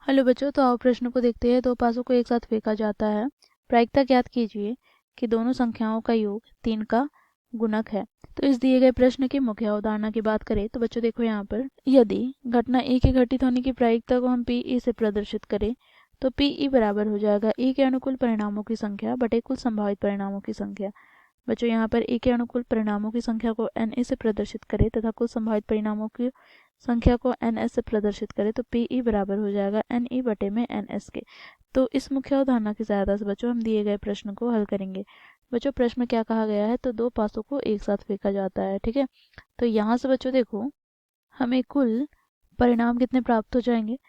Hello बच्चों, तो आओ प्रश्न को देखते हैं। दो पासों को एक साथ फेंका जाता है। प्रायिकता ज्ञात कीजिए कि दोनों संख्याओं का योग 3 का गुणक है। तो इस दिए गए प्रश्न की मुख्य अवधारणा की बात करें तो बच्चों देखो यहाँ पर, यदि घटना ए के घटित होने की प्रायिकता को हम पी ई से प्रदर्शित करें तो पी ई बराबर हो जाएगा ए के अनुकूल परिणामों की संख्या बटे कुल संभावित परिणामों की संख्या। बच्चों यहाँ पर ए के अनुकूल परिणामों की संख्या को एन ए से प्रदर्शित करें तथा कुल संभावित परिणामों की संख्या को एन एस से प्रदर्शित करें तो पी ई बराबर हो जाएगा एन ई बटे में एन एस के। तो इस मुख्य अवधारणा की सहायता से बच्चों हम दिए गए प्रश्न को हल करेंगे। बच्चों प्रश्न में क्या कहा गया है, तो दो पासों को एक साथ फेंका जाता है। ठीक है, तो यहाँ से बच्चों देखो हमें कुल परिणाम कितने प्राप्त हो जाएंगे।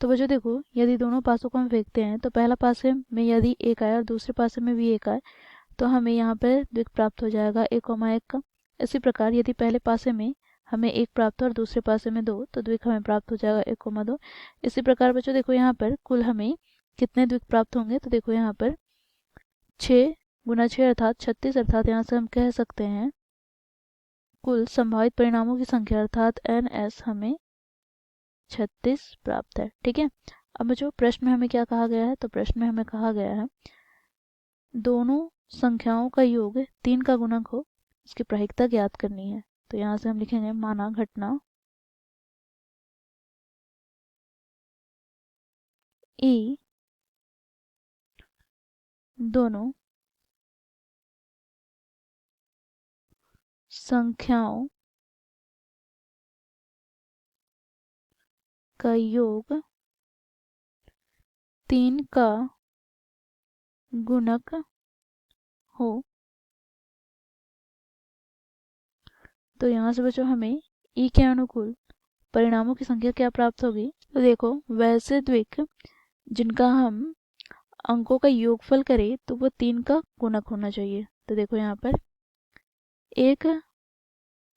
तो बच्चों देखो, यदि दोनों पासों को हम फेंकते हैं तो पहला पासे में यदि एक आया और दूसरे पासे में भी एक आए तो हमें यहाँ पर द्विक प्राप्त हो जाएगा 1,1 का। इसी प्रकार यदि पहले पासे में हमें 1 प्राप्त हो और दूसरे पासे में 2 तो द्विक हमें प्राप्त हो जाएगा 1,2। इसी प्रकार बच्चों देखो यहाँ पर कुल हमें कितने द्विक प्राप्त होंगे, तो देखो यहाँ पर 6 गुना 6 अर्थात 36, अर्थात यहाँ से हम कह सकते हैं कुल संभावित परिणामों की संख्या अर्थात एन एस हमें 36 प्राप्त है। ठीक है, अब बच्चों प्रश्न में हमें क्या कहा गया है, तो प्रश्न में हमें कहा गया है दोनों संख्याओं का योग 3 का गुणक हो, इसकी प्रायिकता ज्ञात करनी है। तो यहाँ से हम लिखेंगे माना घटना ई दोनों संख्याओं का योग 3 का गुणक हो। तो यहाँ से बच्चों हमें ई के अनुकूल परिणामों की संख्या क्या प्राप्त होगी, तो देखो वैसे द्विक जिनका हम अंकों का योगफल करें तो वो 3 का गुणक होना चाहिए। तो देखो यहाँ पर 1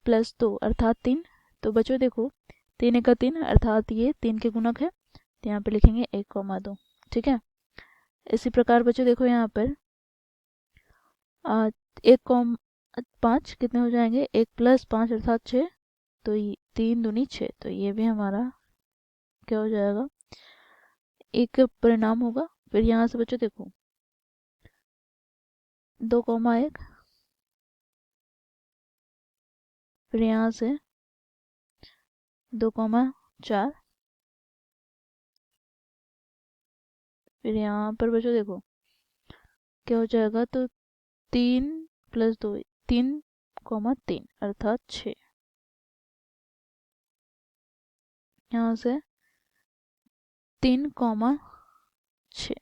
+ 2 अर्थात 3। तो बच्चों देखो 3 × 3 अर्थात ये 3 के गुणक है, तो यहाँ पे लिखेंगे 1,2। ठीक है, इसी प्रकार बच्चों देखो यहाँ पर 1,5 कितने हो जाएंगे, 1 + 5 अर्थात 6, तो 3 दूनी 6, तो ये भी हमारा क्या हो जाएगा, एक परिणाम होगा। फिर यहाँ से बच्चों देखो 2,1, फिर यहाँ से 2,4, फिर यहाँ पर बच्चों देखो क्या हो जाएगा, तो 3 + 2 3,3 अर्थात 6, यहाँ से 3,6,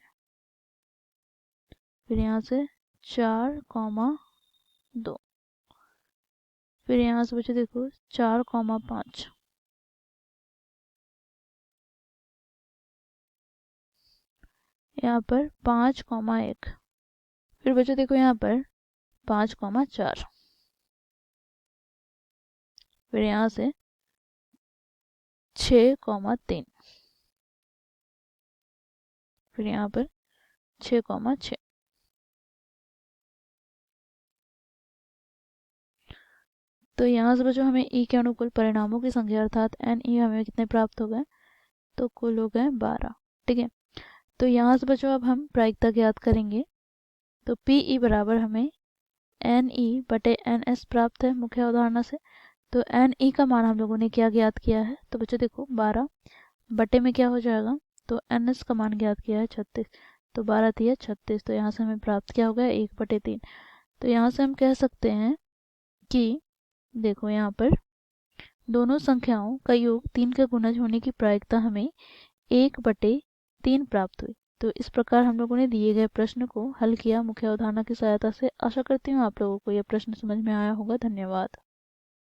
फिर यहाँ से 4,2, फिर यहाँ से बच्चों देखो 4,5, यहाँ पर 5,1, फिर बच्चों देखो यहाँ पर 5,4, फिर यहाँ से 6,3, फिर यहाँ पर 6,6। तो यहाँ से बच्चों हमें ई के अनुकूल परिणामों की संख्या अर्थात एन ई हमें कितने प्राप्त हो गए, तो कुल हो गए 12। ठीक है, तो यहाँ से बच्चों अब हम प्रायिकता ज्ञात करेंगे। तो पी ई बराबर हमें एन ई बटे एन एस प्राप्त है मुख्य अवधारणा से। तो एन ई का मान हम लोगों ने क्या ज्ञात किया है, तो बच्चों देखो 12 बटे में क्या हो जाएगा, तो एन एस का मान ज्ञात किया है 36, तो 12 × 36, तो यहाँ से हमें प्राप्त क्या हो गया 1/3। तो यहाँ से हम कह सकते हैं कि देखो यहाँ पर दोनों संख्याओं का योग 3 का गुणज होने की प्रायिकता हमें 1/3 प्राप्त हुई। तो इस प्रकार हम लोगों ने दिए गए प्रश्न को हल किया मुख्य अवधारणा की सहायता से। आशा करती हूँ आप लोगों को यह प्रश्न समझ में आया होगा। धन्यवाद।